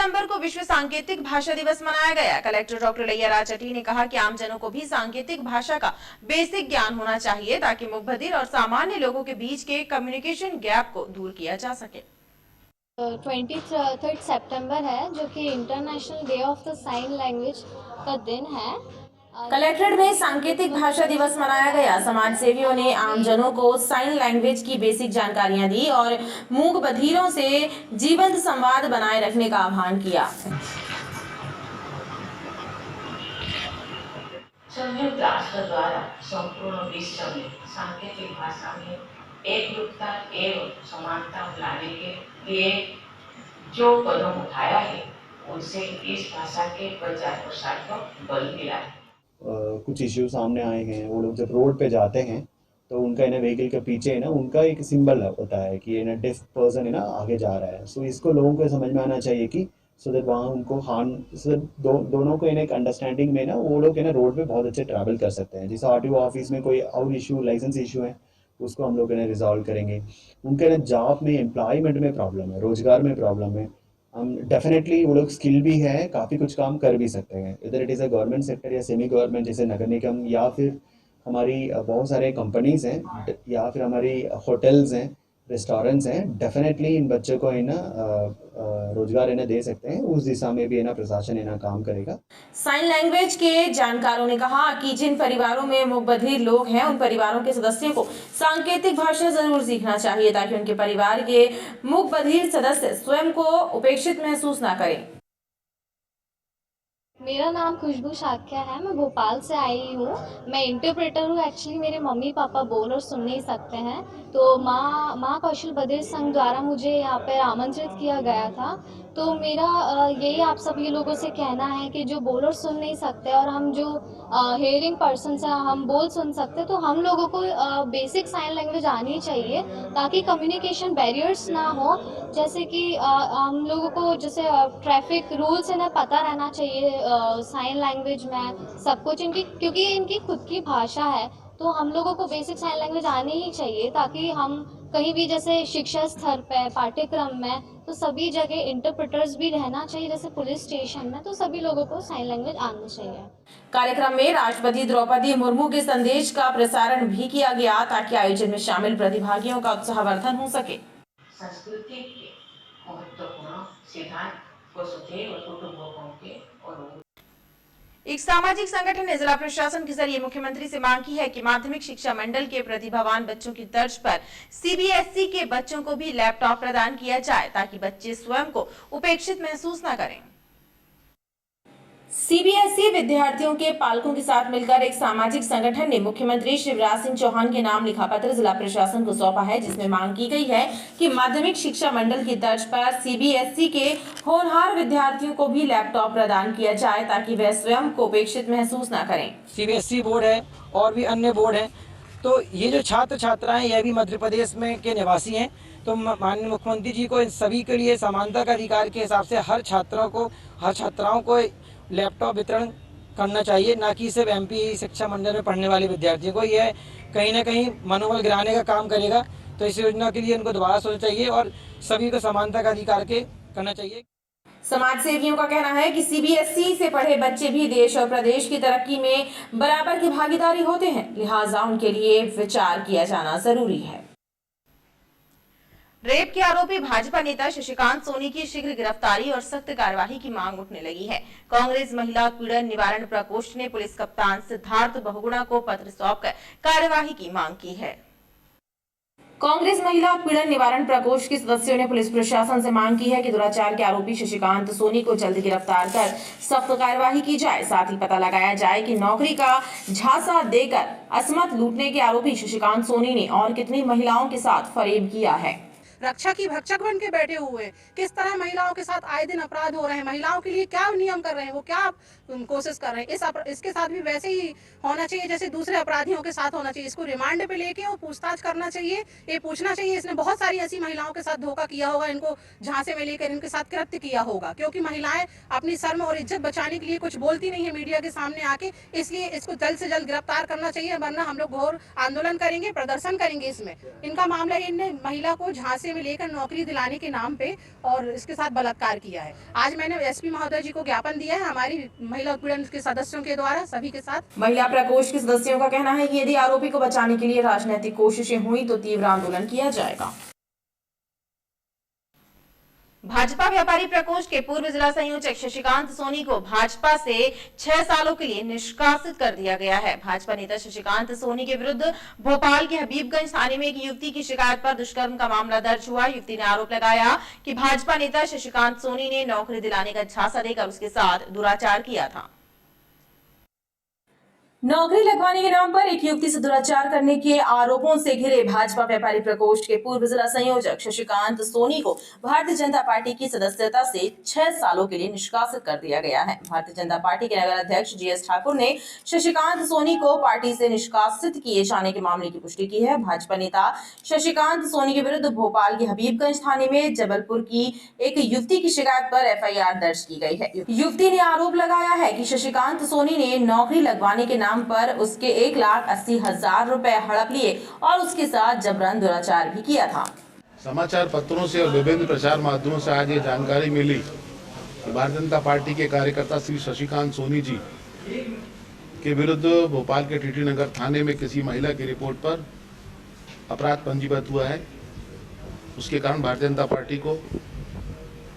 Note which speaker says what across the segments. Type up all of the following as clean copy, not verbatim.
Speaker 1: सितंबर को विश्व सांकेतिक भाषा दिवस मनाया गया। कलेक्टर डॉक्टर लैया राजचटी ने कहा कि आमजनों को भी सांकेतिक भाषा का बेसिक ज्ञान होना चाहिए ताकि मुख बधिर और सामान्य लोगों के बीच के कम्युनिकेशन गैप को दूर किया जा सके।
Speaker 2: 23 सितंबर है जो कि international day of the sign language का दिन है।
Speaker 1: कलेक्ट्रेट में सांकेतिक भाषा दिवस मनाया गया। समाज सेवियों ने आमजनों को साइन लैंग्वेज की बेसिक जानकारियां दी और मूक बधिरों से जीवंत संवाद बनाए रखने का आह्वान किया।
Speaker 3: संयुक्त राष्ट्र द्वारा संपूर्ण विश्व में सांकेतिक भाषा में एकरूपता एवं समानता लाने के लिए जो कदम उठाया है उनसे इस भाषा के प्रचार प्रसार को बल मिला है।
Speaker 4: कुछ इश्यू सामने आए हैं। वो लोग जब रोड पे जाते हैं तो उनका व्हीकल के पीछे उनका एक सिंबल होता है कि डेफ पर्सन आगे जा रहा है। सो इसको लोगों को समझ में आना चाहिए कि सो दैट वहाँ उनको दोनों को एक अंडरस्टैंडिंग में वो लोग रोड पे बहुत अच्छे ट्रैवल कर सकते हैं। जैसे आरटीओ ऑफिस में कोई और इशू लाइसेंस इशू है उसको हम लोग रिजॉल्व करेंगे। उनके जॉब में एम्प्लॉयमेंट में प्रॉब्लम है, रोजगार में प्रॉब्लम है। हम डेफिनेटली वो लोग स्किल भी है, काफ़ी कुछ काम कर भी सकते हैं। इधर it is a government sector या सेमी गवर्नमेंट जैसे नगर निगम या फिर हमारी बहुत सारे कंपनीज हैं या फिर हमारी होटल्स हैं, रेस्टोरेंट्स हैं। डेफिनेटली इन बच्चों को रोजगार दे सकते हैं। उस दिशा में भी प्रशासन काम करेगा।
Speaker 1: साइन लैंग्वेज के जानकारों ने कहा कि जिन परिवारों में मूक बधिर लोग हैं उन परिवारों के सदस्यों को सांकेतिक भाषा जरूर सीखना चाहिए ताकि उनके परिवार के मूक बधिर सदस्य स्वयं को उपेक्षित महसूस ना करें।
Speaker 2: मेरा नाम खुशबू शाक्या है। मैं भोपाल से आई हूँ। मैं इंटरप्रेटर हूँ। एक्चुअली मेरे मम्मी पापा बोल और सुन नहीं सकते हैं, तो माँ कौशल बधिर संघ द्वारा मुझे यहाँ पर आमंत्रित किया गया था। तो मेरा यही आप सभी लोगों से कहना है कि जो बोल और सुन नहीं सकते और हम जो हेयरिंग पर्सन हैं हम बोल सुन सकते, तो हम लोगों को बेसिक साइन लैंग्वेज आनी चाहिए ताकि कम्युनिकेशन बैरियर्स ना हो। जैसे कि हम लोगों को जैसे ट्रैफिक रूल्स पता रहना चाहिए साइन लैंग्वेज में सब कुछ क्योंकि ये इनकी खुद की भाषा है। तो हम लोगों को बेसिक साइन लैंग्वेज आनी ही चाहिए ताकि हम कहीं भी जैसे शिक्षा स्तर पे पाठ्यक्रम में तो सभी जगह इंटरप्रेटर्स भी रहना चाहिए। जैसे पुलिस स्टेशन में तो सभी लोगों को साइन लैंग्वेज आनी चाहिए।
Speaker 1: कार्यक्रम में राष्ट्रपति द्रौपदी मुर्मू के संदेश का प्रसारण भी किया गया ताकि आयोजन में शामिल प्रतिभागियों का उत्साहवर्धन हो सके।
Speaker 3: संस्कृति के महत्वपूर्ण सिद्धांत वसुधैव कुटुंबकम के और
Speaker 1: एक सामाजिक संगठन ने जिला प्रशासन के जरिए मुख्यमंत्री से मांग की है कि माध्यमिक शिक्षा मंडल के प्रतिभावान बच्चों की तर्ज पर सीबीएसई के बच्चों को भी लैपटॉप प्रदान किया जाए ताकि बच्चे स्वयं को उपेक्षित महसूस न करें। सीबीएसई विद्यार्थियों के पालकों के साथ मिलकर एक सामाजिक संगठन ने मुख्यमंत्री शिवराज सिंह चौहान के नाम लिखा पत्र जिला प्रशासन को सौंपा है, जिसमें मांग की गई है कि माध्यमिक शिक्षा मंडल की तर्ज पर सीबीएसई के होनहार विद्यार्थियों को भी लैपटॉप प्रदान किया जाए ताकि वह स्वयं को उपेक्षित महसूस न करें।
Speaker 5: सीबीएसई बोर्ड है और भी अन्य बोर्ड है, तो ये जो छात्र छात्राएं यह भी मध्य प्रदेश में के निवासी हैं। तो माननीय मुख्यमंत्री जी को इन सभी के लिए समानता का अधिकार के हिसाब से हर छात्राओं को लैपटॉप वितरण करना चाहिए, ना कि सिर्फ एमपी शिक्षा मंडल में पढ़ने वाले विद्यार्थियों को। यह कहीं ना कहीं मनोबल गिराने का काम करेगा। तो इस योजना के लिए इनको दोबारा सोचना चाहिए और सभी को समानता का अधिकार के करना चाहिए।
Speaker 1: समाज सेवियों का कहना है कि सीबीएसई से पढ़े बच्चे भी देश और प्रदेश की तरक्की में बराबर की भागीदारी होते हैं, लिहाजा उनके लिए विचार किया जाना जरूरी है। रेप के आरोपी भाजपा नेता शशिकांत सोनी की शीघ्र गिरफ्तारी और सख्त कार्यवाही की मांग उठने लगी है। कांग्रेस महिला पीड़न निवारण प्रकोष्ठ ने पुलिस कप्तान सिद्धार्थ बहुगुणा को पत्र सौंपकर कार्यवाही की मांग की है। कांग्रेस महिला पीड़न निवारण प्रकोष्ठ के सदस्यों ने पुलिस प्रशासन से मांग की है कि दुराचार के आरोपी शशिकांत सोनी को जल्द गिरफ्तार कर सख्त कार्यवाही की जाए। साथ ही पता लगाया जाए कि नौकरी का झांसा देकर असमत लूटने के आरोपी शशिकांत सोनी ने और कितनी महिलाओं के साथ फरेब किया है।
Speaker 6: रक्षा की भक्षक बन के बैठे हुए हैं। किस तरह महिलाओं के साथ आए दिन अपराध हो रहे हैं, महिलाओं के लिए क्या नियम कर रहे हैं, वो क्या कोशिश कर रहे हैं। इसके साथ भी वैसे ही होना चाहिए जैसे दूसरे अपराधियों के साथ होना चाहिए। इसको रिमांड पे लेके वो पूछताछ करना चाहिए, ये पूछना चाहिए इसने बहुत सारी ऐसी महिलाओं के साथ धोखा किया होगा, इनको झांसे में लेकर इनके साथ कृत्य किया होगा। क्योंकि महिलाएं अपनी शर्म और इज्जत बचाने के लिए कुछ बोलती नहीं है मीडिया के सामने आके, इसलिए इसको जल्द से जल्द गिरफ्तार करना चाहिए, वरना हम लोग घोर आंदोलन करेंगे, प्रदर्शन करेंगे। इसमें इनका मामला, इनने महिला को झांसे में लेकर नौकरी दिलाने के नाम पे और इसके साथ बलात्कार किया है। आज मैंने एसपी महोदय जी को ज्ञापन दिया है हमारी महिला उत्पीड़न के सदस्यों के द्वारा सभी के साथ।
Speaker 1: महिला प्रकोष्ठ के सदस्यों का कहना है कि यदि आरोपी को बचाने के लिए राजनीतिक कोशिशें हुई तो तीव्र आंदोलन किया जाएगा। भाजपा व्यापारी प्रकोष्ठ के पूर्व जिला संयोजक शशिकांत सोनी को भाजपा से 6 सालों के लिए निष्कासित कर दिया गया है। भाजपा नेता शशिकांत सोनी के विरुद्ध भोपाल के हबीबगंज थाने में एक युवती की शिकायत पर दुष्कर्म का मामला दर्ज हुआ। युवती ने आरोप लगाया कि भाजपा नेता शशिकांत सोनी ने नौकरी दिलाने का झांसा देकर उसके साथ दुराचार किया था। नौकरी लगवाने के नाम पर एक युवती से दुराचार करने के आरोपों से घिरे भाजपा व्यापारी प्रकोष्ठ के पूर्व जिला संयोजक शशिकांत सोनी को भारतीय जनता पार्टी की सदस्यता से 6 सालों के लिए निष्कासित कर दिया गया है। भारतीय जनता पार्टी के नगर अध्यक्ष जीएस ठाकुर ने शशिकांत सोनी को पार्टी से निष्कासित किए जाने के मामले की पुष्टि की है। भाजपा नेता शशिकांत सोनी के विरुद्ध भोपाल के हबीबगंज थाने में जबलपुर की एक युवती की शिकायत पर FIR दर्ज की गई है। युवती ने आरोप लगाया है कि शशिकांत सोनी ने नौकरी लगवाने के नाम पर उसके 1,80,000 रुपए हड़प लिए और उसके साथ जबरन दुराचार भी किया था।
Speaker 7: समाचार पत्रों से और विभिन्न प्रचार माध्यमों से आज ये जानकारी मिली कि भारतीय जनता पार्टी के कार्यकर्ता श्री शशिकांत सोनी जी के विरुद्ध भोपाल के टीटी नगर थाने में किसी महिला की रिपोर्ट पर अपराध पंजीबद्ध हुआ है। उसके कारण भारतीय जनता पार्टी को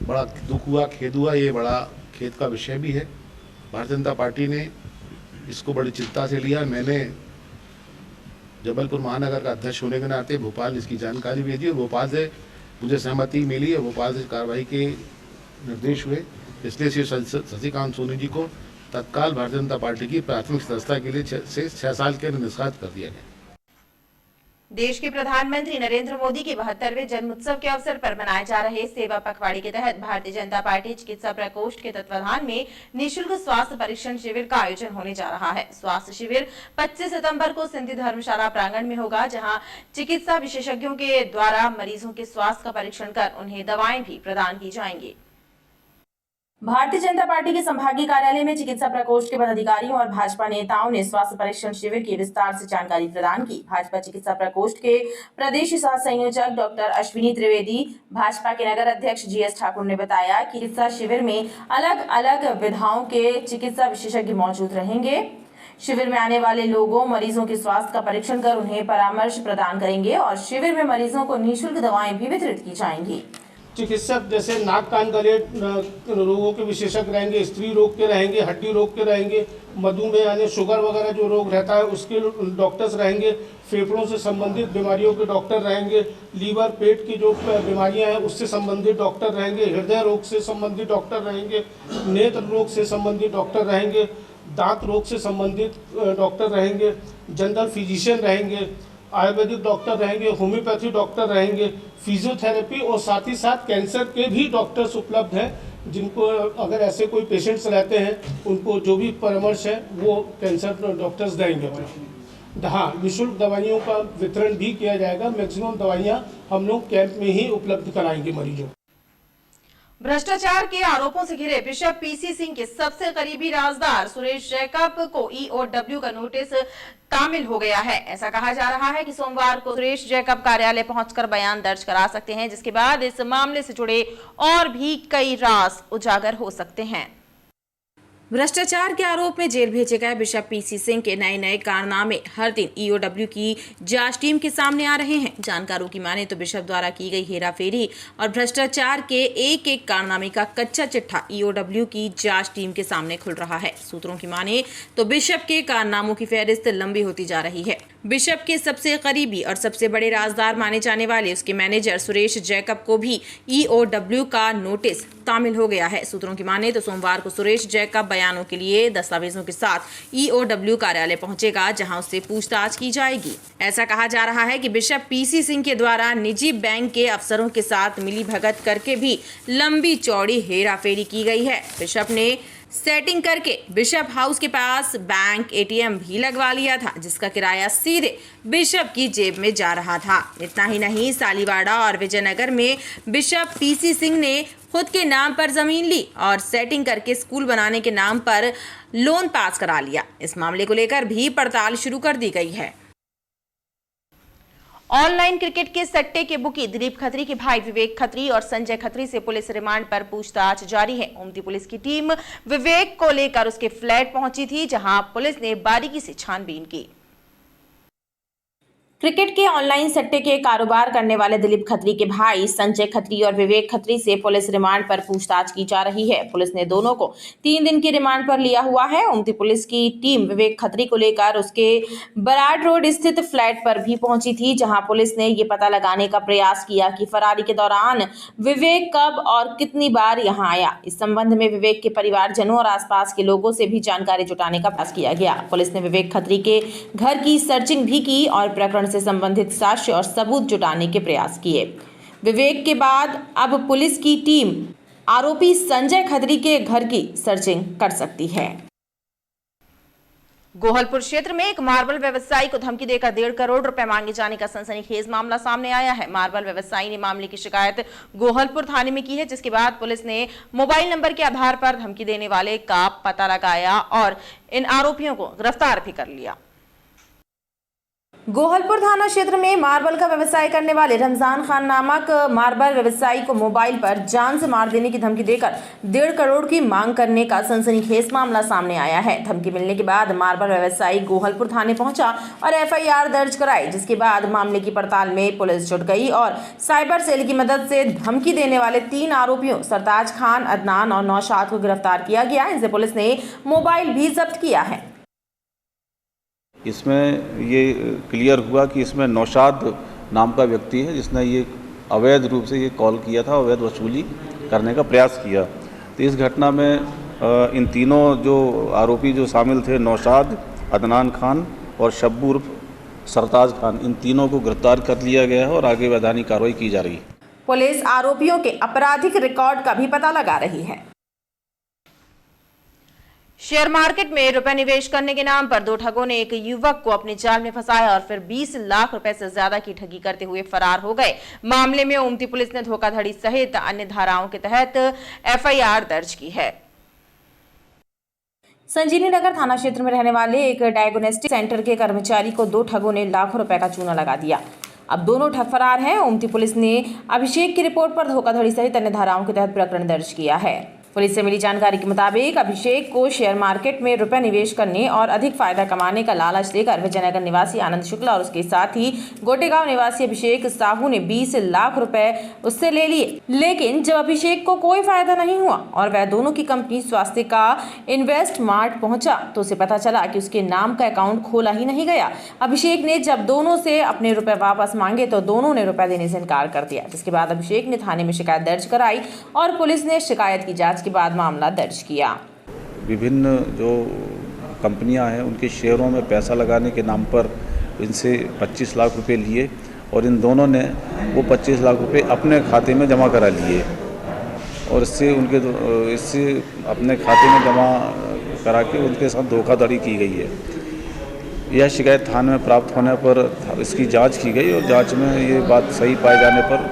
Speaker 7: बड़ा दुख हुआ, खेद हुआ। ये बड़ा खेद का विषय भी है। भारतीय जनता पार्टी ने इसको बड़ी चिंता से लिया। मैंने जबलपुर महानगर का अध्यक्ष होने के नाते भोपाल इसकी जानकारी भेजी और भोपाल से मुझे सहमति मिली है। भोपाल से कार्रवाई के निर्देश हुए, इसलिए श्री शशिकांत सोनी जी को तत्काल भारतीय जनता पार्टी की प्राथमिक सदस्यता के लिए 6 साल के निष्कासित कर दिया गया।
Speaker 1: देश के प्रधानमंत्री नरेंद्र मोदी के 72वें जन्मोत्सव के अवसर पर मनाए जा रहे सेवा पखवाड़े के तहत भारतीय जनता पार्टी चिकित्सा प्रकोष्ठ के तत्वाधान में निःशुल्क स्वास्थ्य परीक्षण शिविर का आयोजन होने जा रहा है। स्वास्थ्य शिविर 25 सितंबर को सिंधी धर्मशाला प्रांगण में होगा, जहां चिकित्सा विशेषज्ञों के द्वारा मरीजों के स्वास्थ्य का परीक्षण कर उन्हें दवाएं भी प्रदान की जाएंगी। भारतीय जनता पार्टी के संभागीय कार्यालय में चिकित्सा प्रकोष्ठ के पदाधिकारियों और भाजपा नेताओं ने स्वास्थ्य परीक्षण शिविर की विस्तार से जानकारी प्रदान की। भाजपा चिकित्सा प्रकोष्ठ के प्रदेश सह संयोजक डॉक्टर अश्विनी त्रिवेदी, भाजपा के नगर अध्यक्ष जीएस ठाकुर ने बताया कि चिकित्सा शिविर में अलग अलग विधाओं के चिकित्सा विशेषज्ञ मौजूद रहेंगे। शिविर में आने वाले लोगों मरीजों के स्वास्थ्य का परीक्षण कर उन्हें परामर्श प्रदान करेंगे और शिविर में मरीजों को निःशुल्क दवाएं भी वितरित की जाएंगी।
Speaker 8: चिकित्सक जैसे नाक कान गले रोगों के विशेषज्ञ रहेंगे, स्त्री रोग के रहेंगे, हड्डी रोग के रहेंगे, मधुमेह यानी शुगर वगैरह जो रोग रहता है उसके डॉक्टर्स रहेंगे, फेफड़ों से संबंधित बीमारियों के डॉक्टर रहेंगे, लीवर पेट की जो बीमारियां हैं उससे संबंधित डॉक्टर रहेंगे, हृदय रोग से संबंधित डॉक्टर रहेंगे, नेत्र रोग से संबंधित डॉक्टर रहेंगे, दांत रोग से संबंधित डॉक्टर रहेंगे, जनरल फिजिशियन रहेंगे, आयुर्वेदिक डॉक्टर रहेंगे, होम्योपैथी डॉक्टर रहेंगे, फिजियोथेरेपी और साथ ही साथ कैंसर के भी डॉक्टर्स उपलब्ध हैं, जिनको अगर ऐसे कोई पेशेंट्स रहते हैं उनको जो भी परामर्श है वो कैंसर डॉक्टर्स देंगे। हाँ, निःशुल्क दवाइयों का वितरण भी किया जाएगा। मैक्सिमम दवाइयाँ हम लोग कैंप में ही उपलब्ध कराएंगे मरीजों।
Speaker 1: भ्रष्टाचार के आरोपों से घिरे बिशप PC सिंह के सबसे करीबी राजदार सुरेश जैकब को EOW का नोटिस तामील हो गया है। ऐसा कहा जा रहा है कि सोमवार को सुरेश जैकब कार्यालय पहुंचकर बयान दर्ज करा सकते हैं, जिसके बाद इस मामले से जुड़े और भी कई राज उजागर हो सकते हैं। भ्रष्टाचार के आरोप में जेल भेजे गए बिशप PC सिंह के नए नए कारनामे हर दिन EOW की जांच टीम के सामने आ रहे हैं। जानकारों की माने तो बिशप द्वारा की गई हेराफेरी और भ्रष्टाचार के एक एक कारनामे का कच्चा चिट्ठा EOW की जांच टीम के सामने खुल रहा है। सूत्रों की माने तो बिशप के कारनामों की फहरिस्त लंबी होती जा रही है। बिशप के सबसे करीबी और सबसे बड़े राजदार माने जाने वाले उसके मैनेजर सुरेश जैकब को भी EOW का नोटिस तामील हो गया है। सूत्रों की माने तो सोमवार को सुरेश जैकब बयानों के लिए दस्तावेजों के साथ EOW कार्यालय पहुंचेगा, जहां उससे पूछताछ की जाएगी। ऐसा कहा जा रहा है कि बिशप PC सिंह के द्वारा निजी बैंक के अफसरों के साथ मिलीभगत करके भी लंबी चौड़ी हेराफेरी की गई है। बिशप ने सेटिंग करके बिशप हाउस के पास बैंक ATM भी लगवा लिया था, जिसका किराया सीधे बिशप की जेब में जा रहा था। इतना ही नहीं, सालीवाड़ा और विजयनगर में बिशप PC सिंह ने खुद के नाम पर जमीन ली और सेटिंग करके स्कूल बनाने के नाम पर लोन पास करा लिया। इस मामले को लेकर भी पड़ताल शुरू कर दी गई है। ऑनलाइन क्रिकेट के सट्टे के बुकी दिलीप खत्री के भाई विवेक खत्री और संजय खत्री से पुलिस रिमांड पर पूछताछ जारी है। ओमती पुलिस की टीम विवेक को लेकर उसके फ्लैट पहुंची थी, जहां पुलिस ने बारीकी से छानबीन की। क्रिकेट के ऑनलाइन सट्टे के कारोबार करने वाले दिलीप खत्री के भाई संजय खत्री और विवेक खत्री से पुलिस रिमांड पर पूछताछ की जा रही है। पुलिस ने दोनों को 3 दिन की रिमांड पर लिया हुआ है। ओमती पुलिस की टीम विवेक खत्री को लेकर उसके बराड़ रोड स्थित फ्लैट पर भी पहुंची थी, जहां पुलिस ने ये पता लगाने का प्रयास किया कि फरारी के दौरान विवेक कब और कितनी बार यहां आया। इस संबंध में विवेक के परिवारजनों और आसपास के लोगों से भी जानकारी जुटाने का प्रयास किया गया। पुलिस ने विवेक खत्री के घर की सर्चिंग भी की और प्रकरण से संबंधित साक्ष्य और सबूत जुटाने के प्रयास किए। विवेक के बाद अब पुलिस की टीम आरोपी संजय खत्री के घर की सर्चिंग कर सकती है। गोहलपुर क्षेत्र में एक मार्बल व्यवसायी को धमकी देकर 1.5 करोड़ रुपए मांगे जाने का सनसनीखेज मामला सामने आया है। मार्बल व्यवसायी ने मामले की शिकायत गोहलपुर थाने में की है, जिसके बाद पुलिस ने मोबाइल नंबर के आधार पर धमकी देने वाले का पता लगाया और इन आरोपियों को गिरफ्तार भी कर लिया। गोहलपुर थाना क्षेत्र में मार्बल का व्यवसाय करने वाले रमजान खान नामक मार्बल व्यवसायी को मोबाइल पर जान से मार देने की धमकी देकर 1.5 करोड़ की मांग करने का सनसनीखेज मामला सामने आया है। धमकी मिलने के बाद मार्बल व्यवसायी गोहलपुर थाने पहुंचा और FIR दर्ज कराई, जिसके बाद मामले की पड़ताल में पुलिस जुट गई और साइबर सेल की मदद से धमकी देने वाले 3 आरोपियों सरताज खान, अदनान और नौशाद को गिरफ्तार किया गया। इनसे पुलिस ने मोबाइल भी जब्त किया है।
Speaker 9: इसमें ये क्लियर हुआ कि इसमें नौशाद नाम का व्यक्ति है, जिसने ये अवैध रूप से ये कॉल किया था, अवैध वसूली करने का प्रयास किया। तो इस घटना में इन तीनों जो आरोपी जो शामिल थे, नौशाद, अदनान खान और शब्बू उर्फ सरताज खान, इन तीनों को गिरफ्तार कर लिया गया है और आगे वैधानिक कार्रवाई की जा रही है।
Speaker 1: पुलिस आरोपियों के आपराधिक रिकॉर्ड का भी पता लगा रही है। शेयर मार्केट में रुपए निवेश करने के नाम पर 2 ठगों ने एक युवक को अपने जाल में फंसाया और फिर 20 लाख रुपए से ज्यादा की ठगी करते हुए फरार हो गए। मामले में ओमती पुलिस ने धोखाधड़ी सहित अन्य धाराओं के तहत FIR दर्ज की है। संजीवनी नगर थाना क्षेत्र में रहने वाले एक डायग्नोस्टिक सेंटर के कर्मचारी को 2 ठगों ने लाखों रुपए का चूना लगा दिया। अब दोनों ठग फरार हैं। ओमती पुलिस ने अभिषेक की रिपोर्ट पर धोखाधड़ी सहित अन्य धाराओं के तहत प्रकरण दर्ज किया है। पुलिस से मिली जानकारी के मुताबिक अभिषेक को शेयर मार्केट में रुपए निवेश करने और अधिक फायदा कमाने का लालच देकर विजयनगर निवासी आनंद शुक्ला और उसके साथ ही गोटेगांव निवासी अभिषेक साहू ने 20 लाख रुपए उससे ले लिए। लेकिन जब अभिषेक को कोई फायदा नहीं हुआ और वह दोनों की कंपनी स्वास्थ्य का इन्वेस्ट मार्ट पहुंचा तो उसे पता चला कि उसके नाम का अकाउंट खोला ही नहीं गया। अभिषेक ने जब दोनों से अपने रुपए वापस मांगे तो दोनों ने रुपए देने से इनकार कर दिया, जिसके बाद अभिषेक ने थाने में शिकायत दर्ज कराई और पुलिस ने शिकायत की जांच के बाद मामला दर्ज किया।
Speaker 9: विभिन्न जो कंपनियां हैं उनके शेयरों में पैसा लगाने के नाम पर इनसे 25 लाख रुपए लिए और इन दोनों ने वो 25 लाख रुपए अपने खाते में जमा करा लिए और इससे अपने खाते में जमा करा के उनके साथ धोखाधड़ी की गई है। यह शिकायत थाने में प्राप्त होने पर इसकी जांच की गई और जांच में ये बात सही पाए जाने पर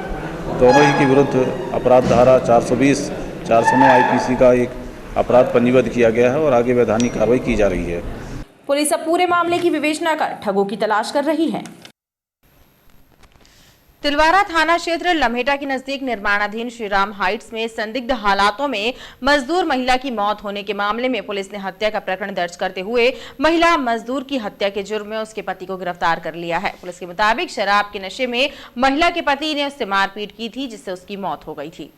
Speaker 9: दोनों ही के विरुद्ध अपराध धारा 420, 409 IPC का एक अपराध पंजीबद्ध किया गया है और आगे वैधानिक कार्रवाई की जा रही है।
Speaker 1: पुलिस अब पूरे मामले की विवेचना कर ठगों की तलाश कर रही है। तिलवारा थाना क्षेत्र लम्हेटा के नजदीक निर्माणाधीन श्रीराम हाइट्स में संदिग्ध हालातों में मजदूर महिला की मौत होने के मामले में पुलिस ने हत्या का प्रकरण दर्ज करते हुए महिला मजदूर की हत्या के जुर्म में उसके पति को गिरफ्तार कर लिया है। पुलिस के मुताबिक शराब के नशे में महिला के पति ने उससे मारपीट की थी, जिससे उसकी मौत हो गई थी।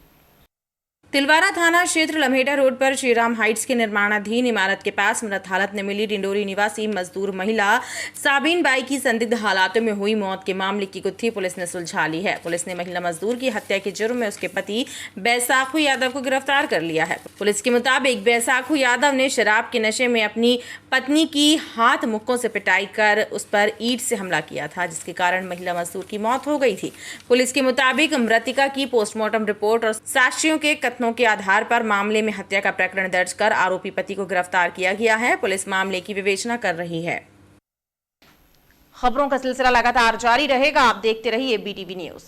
Speaker 1: तिलवारा थाना क्षेत्र लम्हेटा रोड पर श्रीराम हाइट्स के निर्माणाधीन इमारत के पास मृत हालत में मिली डिंडोरी निवासी मजदूर महिला साबिन बाई की संदिग्ध हालातों में हुई मौत के मामले की गुत्थी पुलिस ने सुलझा ली है। पुलिस ने महिला मजदूर की हत्या के जुर्म में उसके पति बैसाखू यादव को गिरफ्तार कर लिया है। पुलिस के मुताबिक बैसाखू यादव ने शराब के नशे में अपनी पत्नी की हाथ मुक्कों से पिटाई कर उस पर ईंट से हमला किया था, जिसके कारण महिला मजदूर की मौत हो गई थी। पुलिस के मुताबिक मृतिका की पोस्टमार्टम रिपोर्ट और साक्ष्यों के कथनों के आधार पर मामले में हत्या का प्रकरण दर्ज कर आरोपी पति को गिरफ्तार किया गया है। पुलिस मामले की विवेचना कर रही है। खबरों का सिलसिला लगातार जारी रहेगा, आप देखते रहिए BTV न्यूज।